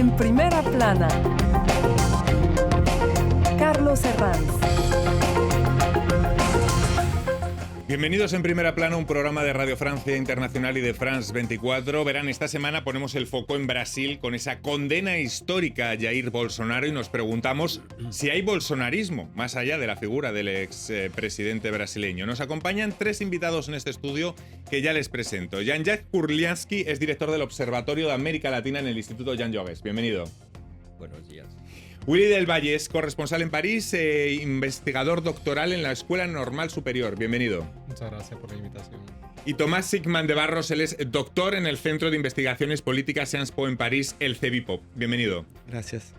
En primera plana, Carlos Herranz. Bienvenidos en Primera Plana, un programa de Radio Francia Internacional y de France 24. Verán, esta semana ponemos el foco en Brasil con esa condena histórica a Jair Bolsonaro y nos preguntamos si hay bolsonarismo, más allá de la figura del expresidente brasileño. Nos acompañan tres invitados en este estudio que ya les presento. Jean-Jacques Kurlianski es director del Observatorio de América Latina en el Instituto Jean Jaurès. Bienvenido. Buenos días. Willy del Valle es corresponsal en París e investigador doctoral en la Escuela Normal Superior. Bienvenido. Muchas gracias por la invitación. Y Tomás Sigman de Barros, él es doctor en el Centro de Investigaciones Políticas Sciences Po en París, el CEVIPO. Bienvenido. Gracias.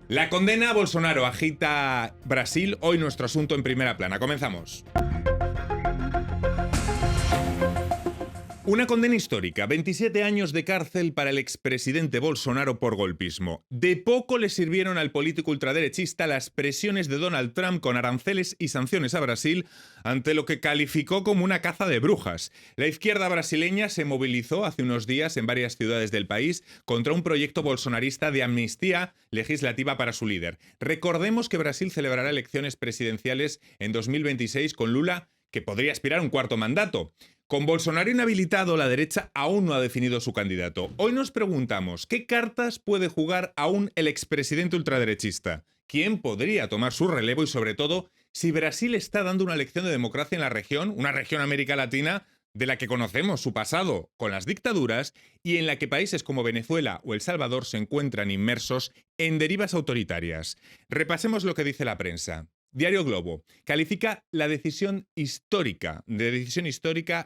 La condena a Bolsonaro agita Brasil, hoy nuestro asunto en Primera Plana. Comenzamos. Una condena histórica, 27 años de cárcel para el expresidente Bolsonaro por golpismo. De poco le sirvieron al político ultraderechista las presiones de Donald Trump con aranceles y sanciones a Brasil ante lo que calificó como una caza de brujas. La izquierda brasileña se movilizó hace unos días en varias ciudades del país contra un proyecto bolsonarista de amnistía legislativa para su líder. Recordemos que Brasil celebrará elecciones presidenciales en 2026 con Lula, que podría aspirar a un cuarto mandato. Con Bolsonaro inhabilitado, la derecha aún no ha definido su candidato. Hoy nos preguntamos, ¿qué cartas puede jugar aún el expresidente ultraderechista? ¿Quién podría tomar su relevo? Y sobre todo, si Brasil está dando una lección de democracia en la región, una región América Latina de la que conocemos su pasado con las dictaduras y en la que países como Venezuela o El Salvador se encuentran inmersos en derivas autoritarias. Repasemos lo que dice la prensa. Diario Globo califica la decisión histórica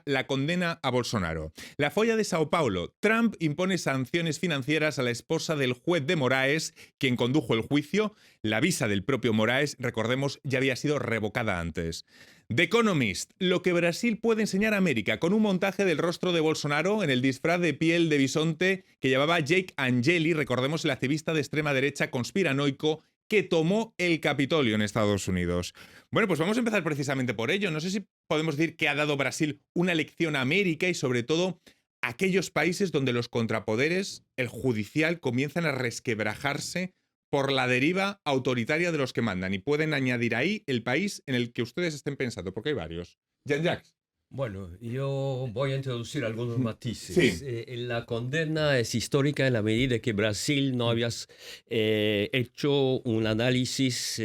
la condena a Bolsonaro. La Folha de Sao Paulo, Trump impone sanciones financieras a la esposa del juez de Moraes, quien condujo el juicio. La visa del propio Moraes, recordemos, ya había sido revocada antes. The Economist, lo que Brasil puede enseñar a América, con un montaje del rostro de Bolsonaro en el disfraz de piel de bisonte que llevaba Jake Angeli, recordemos el activista de extrema derecha conspiranoico que tomó el Capitolio en Estados Unidos. Bueno, pues vamos a empezar precisamente por ello. No sé si podemos decir que ha dado Brasil una lección a América y sobre todo a aquellos países donde los contrapoderes, el judicial, comienzan a resquebrajarse por la deriva autoritaria de los que mandan. Y pueden añadir ahí el país en el que ustedes estén pensando, porque hay varios. Jean-Jacques. Bueno, yo voy a introducir algunos matices. Sí. La condena es histórica en la medida que Brasil no había hecho un análisis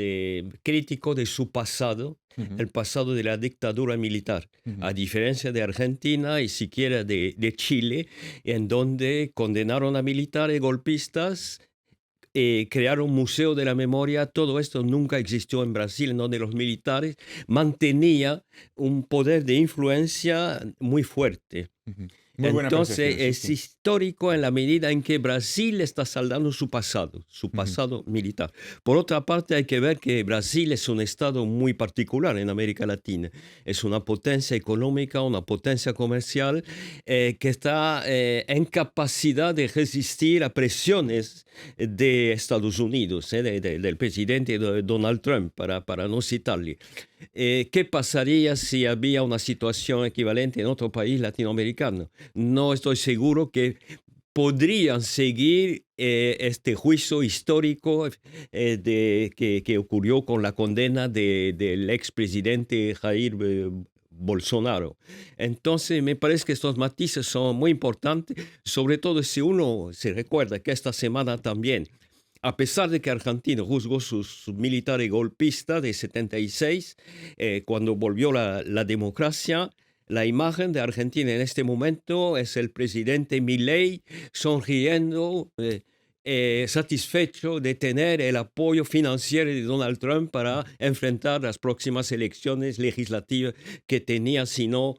crítico de su pasado, el pasado de la dictadura militar, a diferencia de Argentina y siquiera de Chile, en donde condenaron a militares golpistas, crearon un museo de la memoria. Todo esto nunca existió en Brasil, en donde los militares mantenían un poder de influencia muy fuerte. Entonces es histórico en la medida en que Brasil está saldando su pasado militar. Por otra parte, hay que ver que Brasil es un estado muy particular en América Latina. Es una potencia económica, una potencia comercial que está en capacidad de resistir a presiones de Estados Unidos, del presidente Donald Trump, para no citarle. ¿Qué pasaría si había una situación equivalente en otro país latinoamericano? No estoy seguro que podrían seguir este juicio histórico que ocurrió con la condena del expresidente Jair Bolsonaro. Entonces, me parece que estos matices son muy importantes, sobre todo si uno se recuerda que esta semana también, a pesar de que Argentina juzgó sus militares golpistas de 76, cuando volvió la democracia, la imagen de Argentina en este momento es el presidente Milei sonriendo, satisfecho de tener el apoyo financiero de Donald Trump para enfrentar las próximas elecciones legislativas que tenía, sino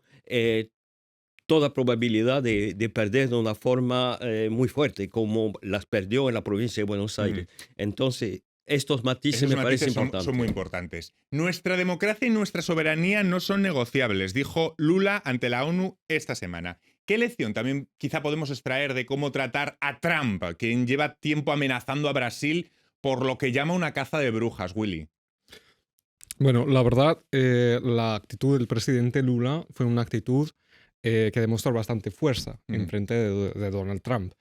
toda probabilidad de perder de una forma muy fuerte, como las perdió en la provincia de Buenos Aires. Entonces, estos matices me parecen importantes. Son muy importantes. Nuestra democracia y nuestra soberanía no son negociables, dijo Lula ante la ONU esta semana. ¿Qué lección también quizá podemos extraer de cómo tratar a Trump, quien lleva tiempo amenazando a Brasil por lo que llama una caza de brujas, Willy? Bueno, la verdad, la actitud del presidente Lula fue una actitud que demostró bastante fuerza en frente de Donald Trump.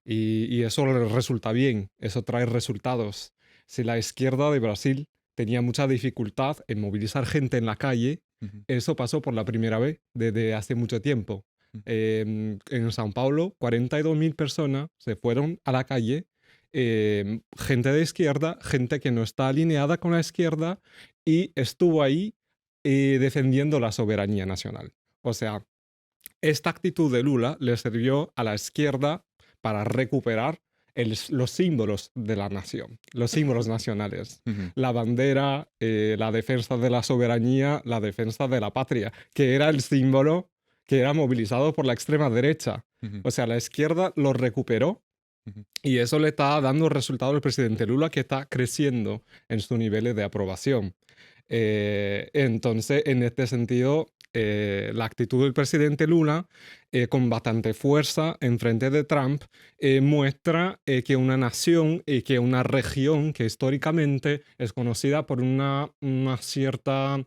Y eso le resulta bien, eso trae resultados. Si la izquierda de Brasil tenía mucha dificultad en movilizar gente en la calle, Ujú. eso pasó por la primera vez desde hace mucho tiempo. Ujú. En São Paulo, 42.000 personas se fueron a la calle, gente de izquierda, gente que no está alineada con la izquierda, y estuvo ahí defendiendo la soberanía nacional. O sea, esta actitud de Lula le sirvió a la izquierda para recuperar los símbolos de la nación, los símbolos nacionales. Ujú. La bandera, la defensa de la soberanía, la defensa de la patria, que era el símbolo que era movilizado por la extrema derecha. Ujú. O sea, la izquierda lo recuperó Ujú. y eso le está dando resultado al presidente Lula, que está creciendo en sus niveles de aprobación. Entonces, en este sentido, la actitud del presidente Lula, con bastante fuerza en frente de Trump, muestra que una nación y que una región que históricamente es conocida por una cierta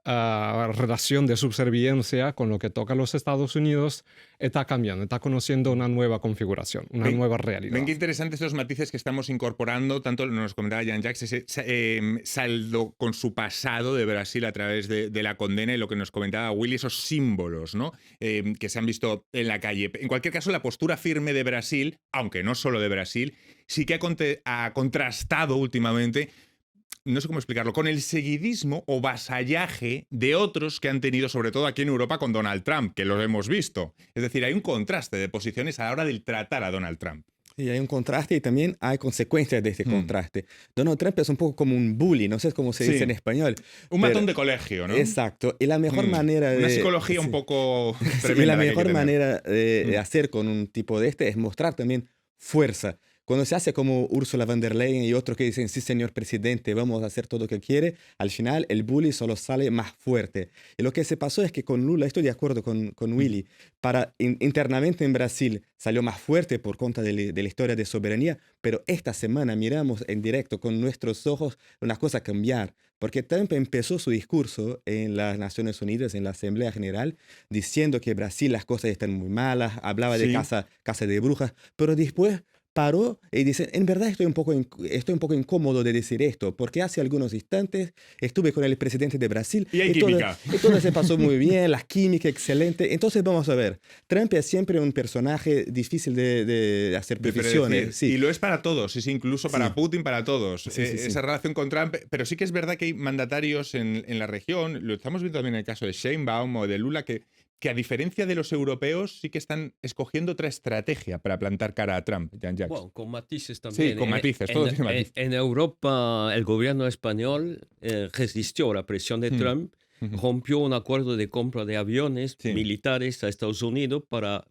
relación de subserviencia con lo que toca a los Estados Unidos, está cambiando, está conociendo una nueva configuración, una nueva realidad. Ven qué interesantes estos matices que estamos incorporando, tanto nos comentaba Jean-Jacques, ese saldo con su pasado de Brasil a través de la condena, y lo que nos comentaba Willy, esos símbolos, ¿no? Que se han visto en la calle. En cualquier caso, la postura firme de Brasil, aunque no solo de Brasil, sí que ha contrastado últimamente, no sé cómo explicarlo, con el seguidismo o vasallaje de otros que han tenido, sobre todo aquí en Europa, con Donald Trump, que lo hemos visto. Es decir, hay un contraste de posiciones a la hora de tratar a Donald Trump. Y hay un contraste y también hay consecuencias de este contraste. Donald Trump es un poco como un bully, no sé cómo se dice en español. Un matón de colegio, ¿no? Exacto. Y la mejor manera de... Una psicología un poco tremenda. Y la mejor manera de hacer con un tipo de es mostrar también fuerza. Cuando se hace como Ursula von der Leyen y otros que dicen, sí, señor presidente, vamos a hacer todo lo que quiere, al final el bully solo sale más fuerte. Y lo que se pasó es que con Lula, estoy de acuerdo con Willy, internamente en Brasil salió más fuerte por cuenta de la historia de soberanía, pero esta semana miramos en directo con nuestros ojos una cosa cambiar. Porque Trump empezó su discurso en las Naciones Unidas, en la Asamblea General, diciendo que Brasil las cosas están muy malas, hablaba de casa de brujas, pero después paró y dice, en verdad estoy un poco incómodo de decir esto, porque hace algunos instantes estuve con el presidente de Brasil y hay química. Todo se pasó muy bien, la química excelente. Entonces vamos a ver, Trump es siempre un personaje difícil de hacer previsiones. Sí. Y lo es para todos, incluso para Putin, para todos. Sí. Esa relación con Trump, pero sí que es verdad que hay mandatarios en la región, lo estamos viendo también en el caso de Sheinbaum o de Lula, que a diferencia de los europeos sí que están escogiendo otra estrategia para plantar cara a Trump, Jean-Jacques. Bueno, con matices también. Sí, con matices, todo tiene matices. En Europa, el gobierno español resistió a la presión de Trump, rompió un acuerdo de compra de aviones militares a Estados Unidos para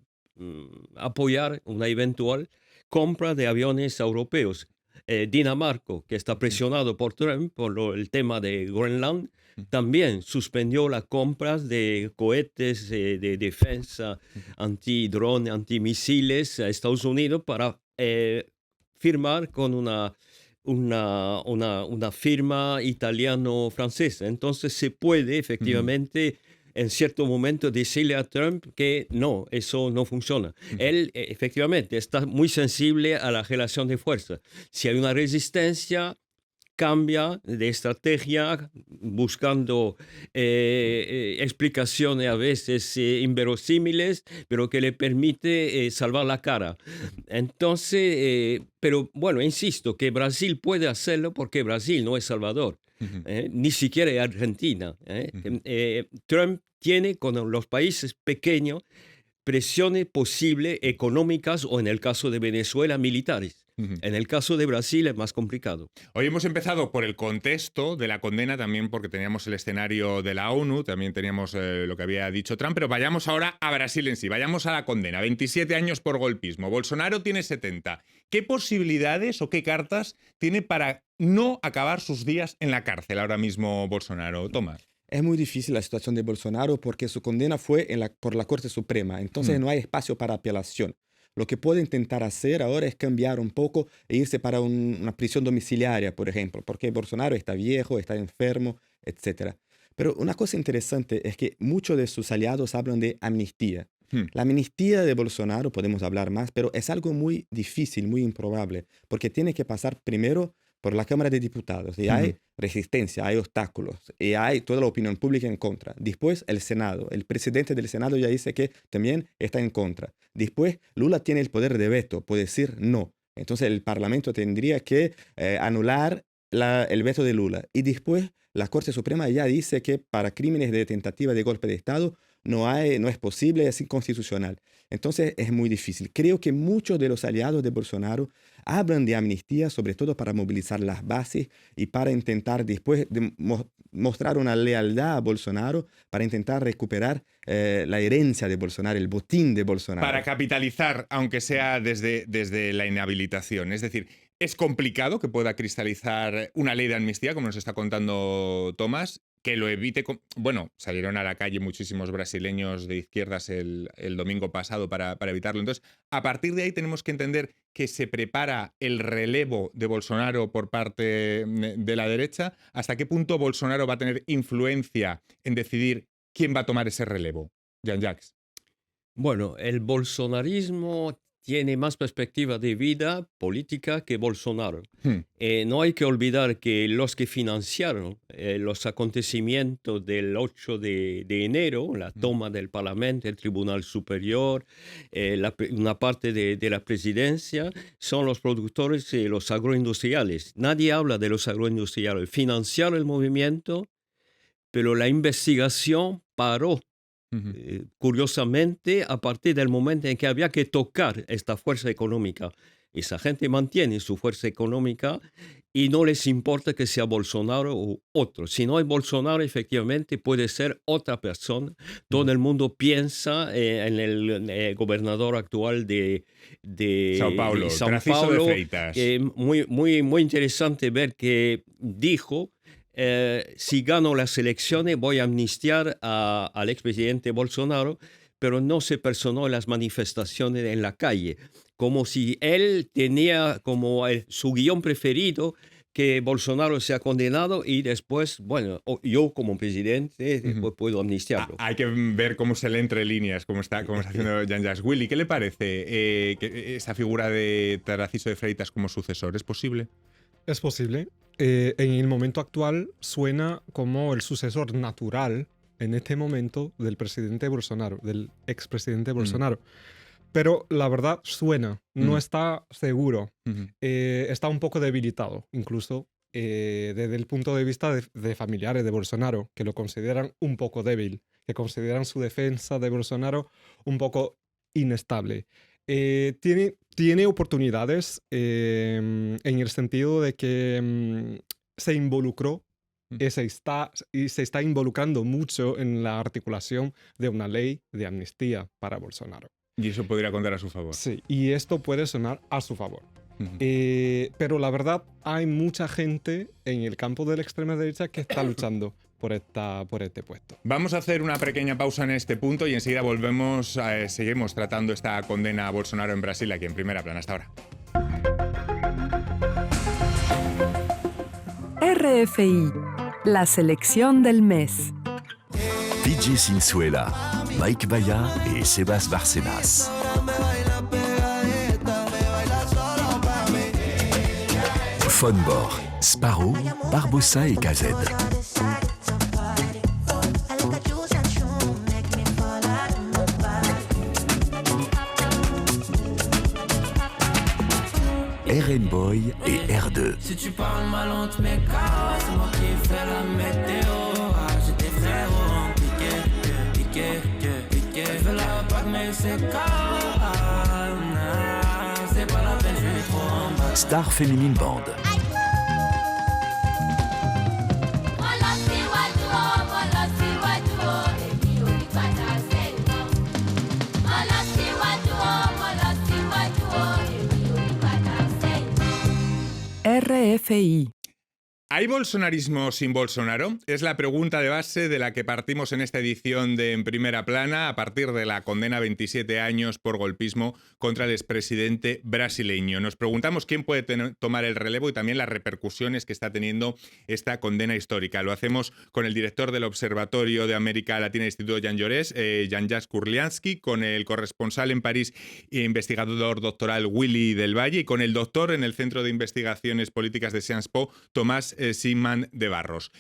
apoyar una eventual compra de aviones europeos. Dinamarca, que está presionado por Trump por el tema de Groenland, también suspendió las compras de cohetes de defensa antidrone, antimisiles a Estados Unidos para firmar con una firma italiano-francesa. Entonces se puede efectivamente en cierto momento decirle a Trump que no, eso no funciona. Él efectivamente está muy sensible a la relación de fuerza. Si hay una resistencia, cambia de estrategia buscando explicaciones a veces inverosímiles, pero que le permite salvar la cara. Entonces, pero bueno, insisto que Brasil puede hacerlo porque Brasil no es Salvador. Ni siquiera Argentina. Trump tiene con los países pequeños presiones posibles económicas o en el caso de Venezuela militares. En el caso de Brasil es más complicado. Hoy hemos empezado por el contexto de la condena, también porque teníamos el escenario de la ONU, también teníamos lo que había dicho Trump, pero vayamos ahora a Brasil en sí, vayamos a la condena. 27 años por golpismo, Bolsonaro tiene 70. ¿Qué posibilidades o qué cartas tiene para no acabar sus días en la cárcel ahora mismo Bolsonaro? Tomás. Es muy difícil la situación de Bolsonaro porque su condena fue por la Corte Suprema, entonces no hay espacio para apelación. Lo que puede intentar hacer ahora es cambiar un poco e irse para una prisión domiciliaria, por ejemplo, porque Bolsonaro está viejo, está enfermo, etc. Pero una cosa interesante es que muchos de sus aliados hablan de amnistía. La amnistía de Bolsonaro, podemos hablar más, pero es algo muy difícil, muy improbable, porque tiene que pasar primero por la Cámara de Diputados y hay resistencia, hay obstáculos y hay toda la opinión pública en contra. Después el Senado, el presidente del Senado ya dice que también está en contra. Después Lula tiene el poder de veto, puede decir no. Entonces el Parlamento tendría que anular el veto de Lula. Y después la Corte Suprema ya dice que para crímenes de tentativa de golpe de Estado no es posible, es inconstitucional. Entonces es muy difícil. Creo que muchos de los aliados de Bolsonaro hablan de amnistía, sobre todo para movilizar las bases y para intentar después mostrar una lealtad a Bolsonaro, para intentar recuperar la herencia de Bolsonaro, el botín de Bolsonaro. Para capitalizar, aunque sea desde la inhabilitación. Es decir, es complicado que pueda cristalizar una ley de amnistía, como nos está contando Tomás, que lo evite. Bueno, salieron a la calle muchísimos brasileños de izquierdas el domingo pasado para evitarlo. Entonces, a partir de ahí tenemos que entender que se prepara el relevo de Bolsonaro por parte de la derecha. ¿Hasta qué punto Bolsonaro va a tener influencia en decidir quién va a tomar ese relevo? Jean-Jacques. Bueno, el bolsonarismo tiene más perspectiva de vida política que Bolsonaro. No hay que olvidar que los que financiaron los acontecimientos del 8 de enero, la toma del Parlamento, el Tribunal Superior, una parte de la presidencia, son los productores y los agroindustriales. Nadie habla de los agroindustriales. Financiaron el movimiento, pero la investigación paró. Curiosamente, a partir del momento en que había que tocar esta fuerza económica, esa gente mantiene su fuerza económica y no les importa que sea Bolsonaro u otro. Si no es Bolsonaro, efectivamente puede ser otra persona. Todo el mundo piensa en el gobernador actual de Sao Paulo, Sao Paulo. De Freitas. Muy interesante ver que dijo: si gano las elecciones voy a amnistiar al expresidente Bolsonaro, pero no se personó en las manifestaciones en la calle, como si él tenía como su guión preferido que Bolsonaro sea condenado y después, bueno, yo como presidente después puedo amnistiarlo. Hay que ver cómo se lee entre líneas, como está haciendo Jean-Jacques. Willy, ¿qué le parece que esa figura de Tarcísio de Freitas como sucesor? ¿Es posible? Es posible. En el momento actual suena como el sucesor natural en este momento del presidente Bolsonaro, del expresidente Bolsonaro. Pero la verdad suena, no está seguro, está un poco debilitado, incluso desde el punto de vista de familiares de Bolsonaro, que lo consideran un poco débil, que consideran su defensa de Bolsonaro un poco inestable. Tiene oportunidades en el sentido de que se involucró y se está involucrando mucho en la articulación de una ley de amnistía para Bolsonaro. Y eso podría contar a su favor. Sí, y esto puede sonar a su favor. Pero la verdad, hay mucha gente en el campo de la extrema derecha que está luchando por este puesto. Vamos a hacer una pequeña pausa en este punto y enseguida volvemos, seguimos tratando esta condena a Bolsonaro en Brasil aquí en Primera Plana. Hasta ahora. RFI, la selección del mes. PJ Sinzuela, Mike Baya y Sebas Bárcenas. Fonbor, Sparrow, Barbosa y KZ. RN Boy et R2. Si tu parles mal, on te met KO. C'est moi qui fais la météo. J'ai des frérots piqué. Je veux la bague, mais c'est KO. C'est pas la peine, je suis trop en bas. Star Féminine Band. RFI. ¿Hay bolsonarismo sin Bolsonaro? Es la pregunta de base de la que partimos en esta edición de En Primera Plana a partir de la condena a 27 años por golpismo contra el expresidente brasileño. Nos preguntamos quién puede tomar el relevo y también las repercusiones que está teniendo esta condena histórica. Lo hacemos con el director del Observatorio de América Latina Instituto Jean Jaurès, Jean-Jacques Kurlianski, con el corresponsal en París e investigador doctoral Willy del Valle y con el doctor en el Centro de Investigaciones Políticas de Sciences Po, Tomás Simán de Barros.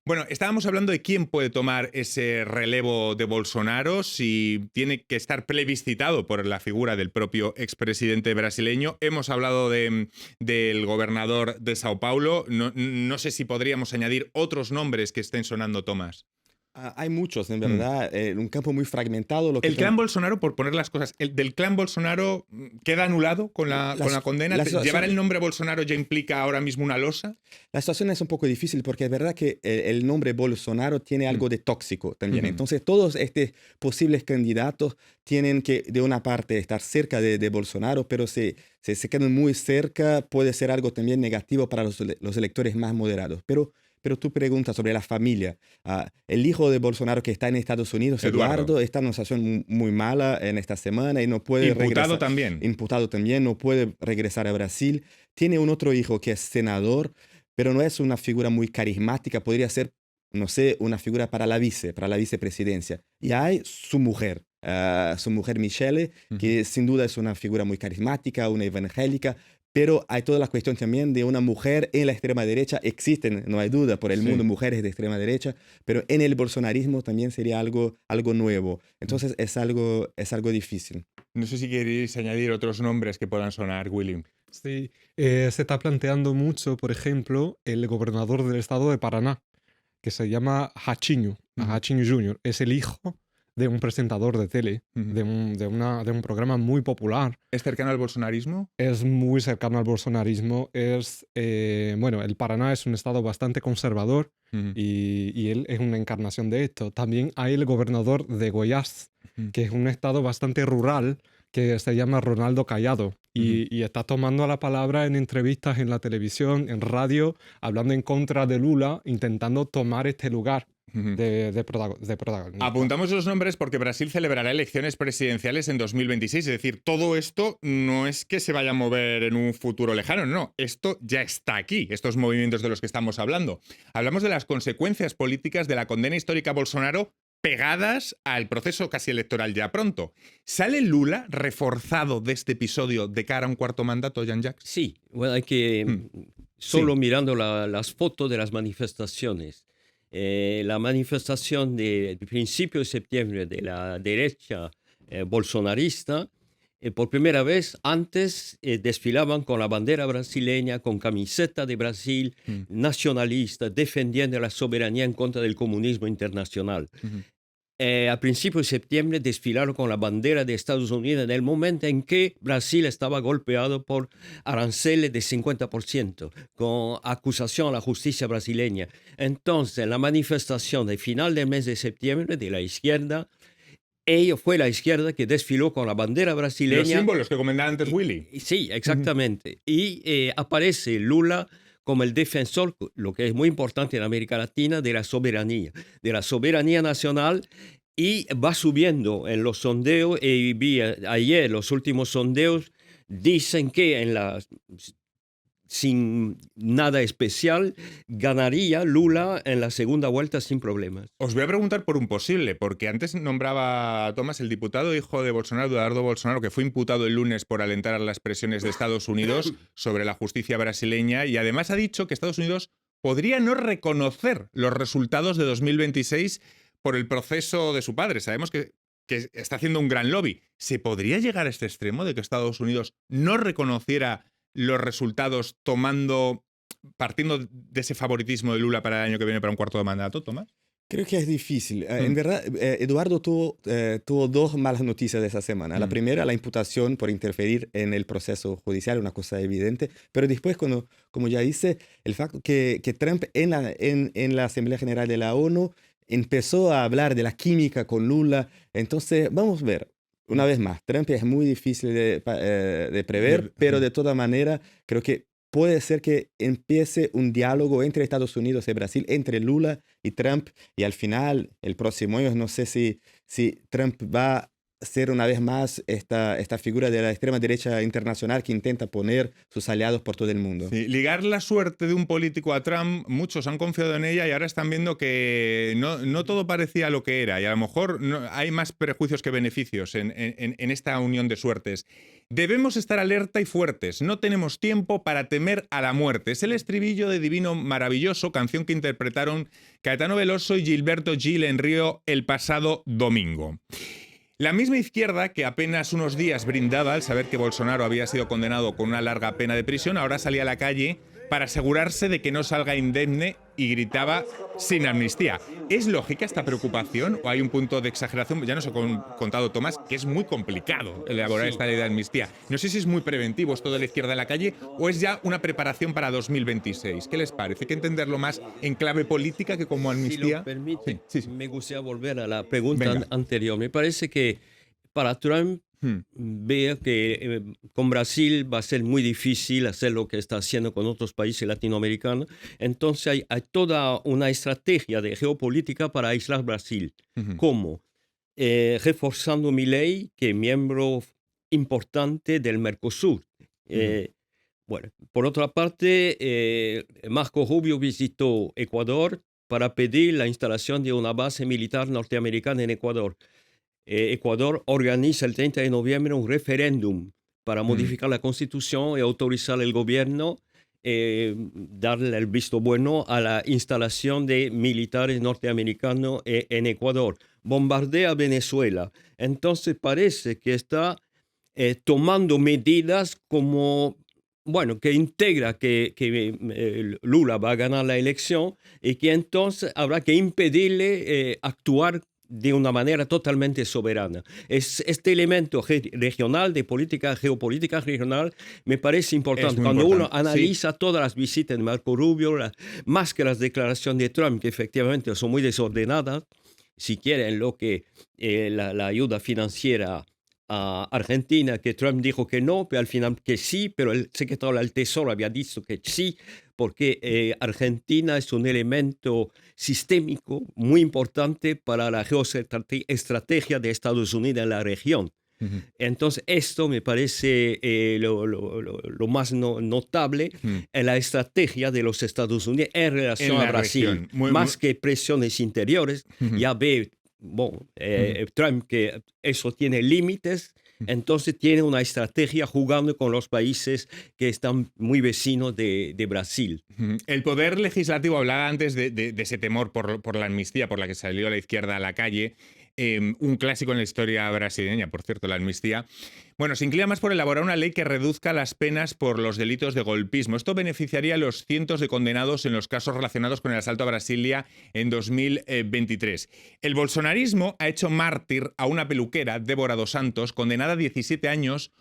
Bueno, estábamos hablando de quién puede tomar ese relevo de Bolsonaro, si tiene que estar plebiscitado por la figura del propio expresidente brasileño. Hemos hablado del gobernador de Sao Paulo. No sé si podríamos añadir otros nombres que estén sonando, Tomás. Hay muchos, en verdad, un campo muy fragmentado. El clan Bolsonaro, por poner las cosas, del clan Bolsonaro queda anulado con la condena. ¿Llevar el nombre Bolsonaro ya implica ahora mismo una losa? La situación es un poco difícil porque es verdad que el nombre Bolsonaro tiene algo de tóxico también. Entonces, todos estos posibles candidatos tienen que, de una parte, estar cerca de Bolsonaro, pero si se quedan muy cerca, puede ser algo también negativo para los electores más moderados. Pero tú preguntas sobre la familia. El hijo de Bolsonaro que está en Estados Unidos, Eduardo, está en una situación muy mala en esta semana y no puede regresar. Imputado también, no puede regresar a Brasil. Tiene un otro hijo que es senador, pero no es una figura muy carismática. Podría ser, no sé, una figura para la vicepresidencia. Y hay su mujer Michelle, que sin duda es una figura muy carismática, una evangélica. Pero hay toda la cuestión también de una mujer en la extrema derecha. Existen, no hay duda, por el mundo mujeres de extrema derecha, pero en el bolsonarismo también sería algo nuevo. Entonces es algo difícil. No sé si queréis añadir otros nombres que puedan sonar, William. Sí, se está planteando mucho, por ejemplo, el gobernador del estado de Paraná, que se llama Hachinho Jr. Es el hijo de un presentador de tele, de un programa muy popular. ¿Es cercano al bolsonarismo? Es muy cercano al bolsonarismo. Bueno, el Paraná es un estado bastante conservador y él es una encarnación de esto. También hay el gobernador de Goiás, que es un estado bastante rural, que se llama Ronaldo Caiado. Y está tomando la palabra en entrevistas en la televisión, en radio, hablando en contra de Lula, intentando tomar este lugar de protagonismo. Apuntamos esos nombres porque Brasil celebrará elecciones presidenciales en 2026. Es decir, todo esto no es que se vaya a mover en un futuro lejano, no. Esto ya está aquí, estos movimientos de los que estamos hablando. Hablamos de las consecuencias políticas de la condena histórica a Bolsonaro pegadas al proceso casi electoral ya pronto. ¿Sale Lula reforzado de este episodio de cara a un cuarto mandato, Jean-Jacques? Sí, bueno, hay que solo mirando las fotos de las manifestaciones. La manifestación del principio de septiembre de la derecha bolsonarista, por primera vez antes desfilaban con la bandera brasileña, con camiseta de Brasil, nacionalista, defendiendo la soberanía en contra del comunismo internacional. A principios de septiembre desfilaron con la bandera de Estados Unidos en el momento en que Brasil estaba golpeado por aranceles de 50%, con acusación a la justicia brasileña. Entonces, la manifestación de final del mes de septiembre de la izquierda, fue la izquierda que desfiló con la bandera brasileña. Los símbolos que comentaba antes Willy. Sí, exactamente. Y aparece Lula como el defensor, lo que es muy importante en América Latina, de la soberanía nacional, y va subiendo en los sondeos. Y vi ayer los últimos sondeos, dicen que sin nada especial, ganaría Lula en la segunda vuelta sin problemas. Os voy a preguntar por un posible, porque antes nombraba a Tomás el diputado hijo de Bolsonaro, Eduardo Bolsonaro, que fue imputado el lunes por alentar a las presiones de Estados Unidos sobre la justicia brasileña, y además ha dicho que Estados Unidos podría no reconocer los resultados de 2026 por el proceso de su padre. Sabemos que está haciendo un gran lobby. ¿Se podría llegar a este extremo de que Estados Unidos no reconociera los resultados partiendo de ese favoritismo de Lula para el año que viene para un cuarto de mandato, Tomás? Creo que es difícil. En verdad, Eduardo tuvo dos malas noticias de esa semana. La primera, la imputación por interferir en el proceso judicial, una cosa evidente. Pero después, como ya dice, el facto que Trump en la Asamblea General de la ONU empezó a hablar de la química con Lula. Entonces, vamos a ver. Una vez más, Trump es muy difícil de prever, pero de toda manera creo que puede ser que empiece un diálogo entre Estados Unidos y Brasil, entre Lula y Trump, y al final, el próximo año, no sé si Trump va a ser una vez más esta figura de la extrema derecha internacional que intenta poner sus aliados por todo el mundo. Sí, ligar la suerte de un político a Trump, muchos han confiado en ella y ahora están viendo que no todo parecía lo que era y a lo mejor hay más prejuicios que beneficios en esta unión de suertes. Debemos estar alerta y fuertes, no tenemos tiempo para temer a la muerte. Es el estribillo de Divino Maravilloso, canción que interpretaron Caetano Veloso y Gilberto Gil en Río el pasado domingo. La misma izquierda que apenas unos días brindaba al saber que Bolsonaro había sido condenado con una larga pena de prisión, ahora salía a la calle para asegurarse de que no salga indemne y gritaba sin amnistía. ¿Es lógica esta preocupación o hay un punto de exageración? Ya nos ha contado Tomás que es muy complicado elaborar esta ley de amnistía. No sé si es muy preventivo esto de la izquierda en la calle o es ya una preparación para 2026. ¿Qué les parece? Hay que entenderlo más en clave política que como amnistía. Si lo permite, Sí. me gustaría volver a la pregunta Venga. anterior. Me parece que para Trump vea que con Brasil va a ser muy difícil hacer lo que está haciendo con otros países latinoamericanos. Entonces hay toda una estrategia de geopolítica para aislar Brasil. ¿Cómo? Reforzando Milei, que es miembro importante del Mercosur. Bueno, por otra parte, Marco Rubio visitó Ecuador para pedir la instalación de una base militar norteamericana en Ecuador. Ecuador organiza el 30 de noviembre un referéndum para modificar la constitución y autorizar al gobierno darle el visto bueno a la instalación de militares norteamericanos en Ecuador. Bombardea Venezuela. Entonces parece que está tomando medidas como, bueno, que integra que Lula va a ganar la elección y que entonces habrá que impedirle actuar de una manera totalmente soberana. Este elemento regional de política, geopolítica regional, me parece importante. Cuando uno analiza todas las visitas de Marco Rubio, más que las declaraciones de Trump, que efectivamente son muy desordenadas, si quieren lo que la ayuda financiera a Argentina, que Trump dijo que no, pero al final que sí, pero el secretario del Tesoro había dicho que sí, porque Argentina es un elemento sistémico muy importante para la geoestrategia de Estados Unidos en la región. Entonces, esto me parece lo más notable en la estrategia de los Estados Unidos en relación a Brasil. Más que presiones interiores, ya ve Trump que eso tiene límites, entonces tiene una estrategia jugando con los países que están muy vecinos de Brasil. El poder legislativo, hablaba antes de ese temor por la amnistía, por la que salió la izquierda a la calle, un clásico en la historia brasileña, por cierto, la amnistía. Bueno, se inclina más por elaborar una ley que reduzca las penas por los delitos de golpismo. Esto beneficiaría a los cientos de condenados en los casos relacionados con el asalto a Brasilia en 2023. El bolsonarismo ha hecho mártir a una peluquera, Débora dos Santos, condenada a 17 años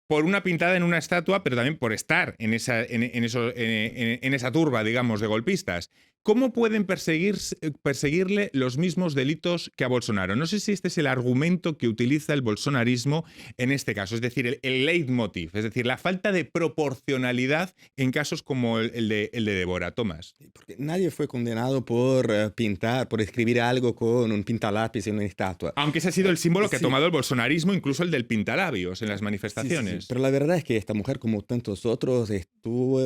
por una pintada en una estatua, pero también por estar en esa turba, digamos, de golpistas. ¿Cómo pueden perseguirle los mismos delitos que a Bolsonaro? No sé si este es el argumento que utiliza el bolsonarismo en este caso, es decir, el leitmotiv, es decir, la falta de proporcionalidad en casos como el de Débora. Tomás. Porque nadie fue condenado por pintar, por escribir algo con un pintalápiz en una estatua. Aunque ese ha sido el símbolo que ha tomado el bolsonarismo, incluso el del pintalabios en las manifestaciones. Sí. Pero la verdad es que esta mujer, como tantos otros, estuvo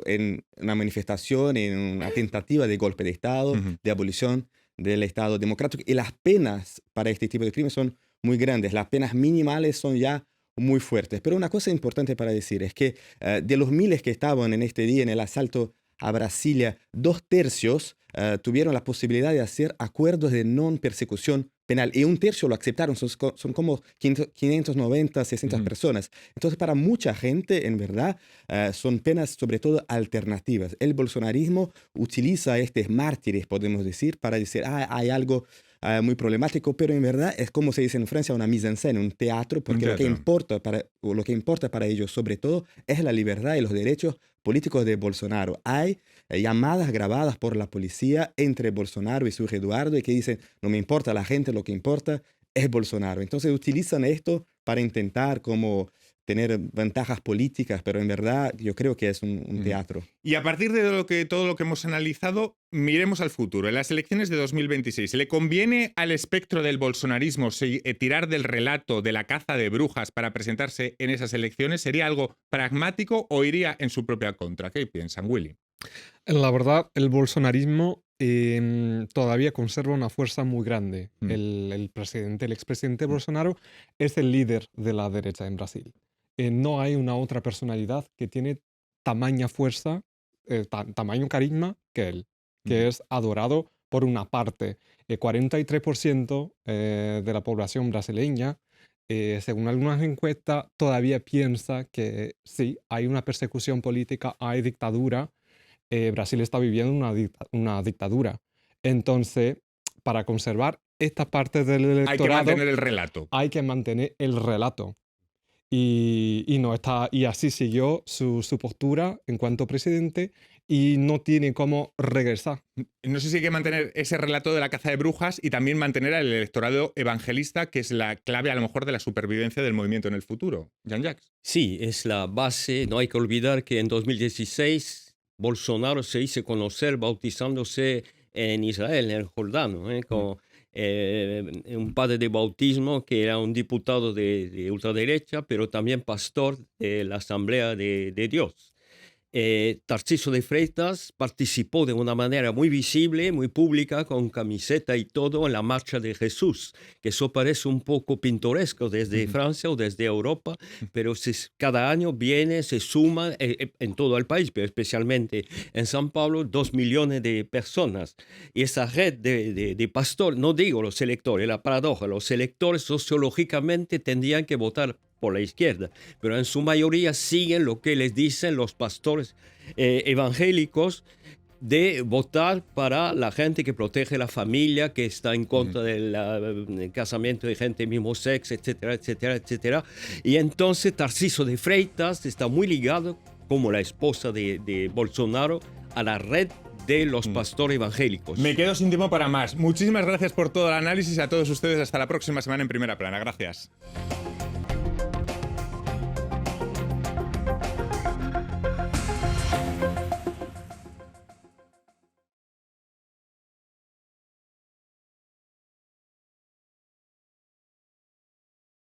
en una manifestación, en una tentativa de golpe de Estado, de abolición del Estado democrático, y las penas para este tipo de crímenes son muy grandes. Las penas minimales son ya muy fuertes. Pero una cosa importante para decir es que de los miles que estaban en este día en el asalto a Brasilia, 2/3 tuvieron la posibilidad de hacer acuerdos de no persecución penal y 1/3 lo aceptaron. Son como 590, 600 personas. Entonces, para mucha gente, en verdad, son penas sobre todo alternativas. El bolsonarismo utiliza estos mártires, podemos decir, para decir, hay algo muy problemático, pero en verdad es como se dice en Francia, una mise en scène, un teatro, porque lo que importa para ellos sobre todo es la libertad y los derechos políticos de Bolsonaro. Hay llamadas grabadas por la policía entre Bolsonaro y su hijo Eduardo y que dicen, no me importa la gente, lo que importa es Bolsonaro. Entonces utilizan esto para intentar como tener ventajas políticas, pero en verdad yo creo que es un teatro. Y a partir de todo lo que hemos analizado, miremos al futuro. En las elecciones de 2026, ¿le conviene al espectro del bolsonarismo tirar del relato de la caza de brujas para presentarse en esas elecciones? ¿Sería algo pragmático o iría en su propia contra? ¿Qué piensan, Willy? La verdad, el bolsonarismo todavía conserva una fuerza muy grande. El expresidente Bolsonaro es el líder de la derecha en Brasil. No hay una otra personalidad que tiene tamaña fuerza, tamaño carisma que él, que es adorado por una parte. 43% de la población brasileña, según algunas encuestas, todavía piensa que sí, hay una persecución política, hay dictadura. Brasil está viviendo una dictadura. Entonces, para conservar esta parte del electorado, hay que mantener el relato. Hay que mantener el relato. Y no está, y así siguió su postura en cuanto presidente y no tiene cómo regresar. No sé si hay que mantener ese relato de la caza de brujas y también mantener al electorado evangelista, que es la clave a lo mejor de la supervivencia del movimiento en el futuro. Jean-Jacques. Sí, es la base. No hay que olvidar que en 2016 Bolsonaro se hizo conocer bautizándose en Israel, en el Jordano, con un padre de bautismo que era un diputado de ultraderecha, pero también pastor de la Asamblea de Dios. Tarcísio de Freitas participó de una manera muy visible, muy pública, con camiseta y todo, en la Marcha de Jesús, que eso parece un poco pintoresco desde Francia o desde Europa, pero cada año viene, se suma en todo el país, pero especialmente en San Pablo, 2 millones de personas. Y esa red de pastores, no digo los electores, la paradoja, los electores sociológicamente tendrían que votar por la izquierda, pero en su mayoría siguen lo que les dicen los pastores evangélicos de votar para la gente que protege la familia, que está en contra del casamiento de gente del mismo sexo, etcétera, etcétera, etcétera. Y entonces Tarcísio de Freitas está muy ligado, como la esposa de Bolsonaro, a la red de los pastores evangélicos. Me quedo sin tiempo para más. Muchísimas gracias por todo el análisis. A todos ustedes, hasta la próxima semana en Primera Plana. Gracias.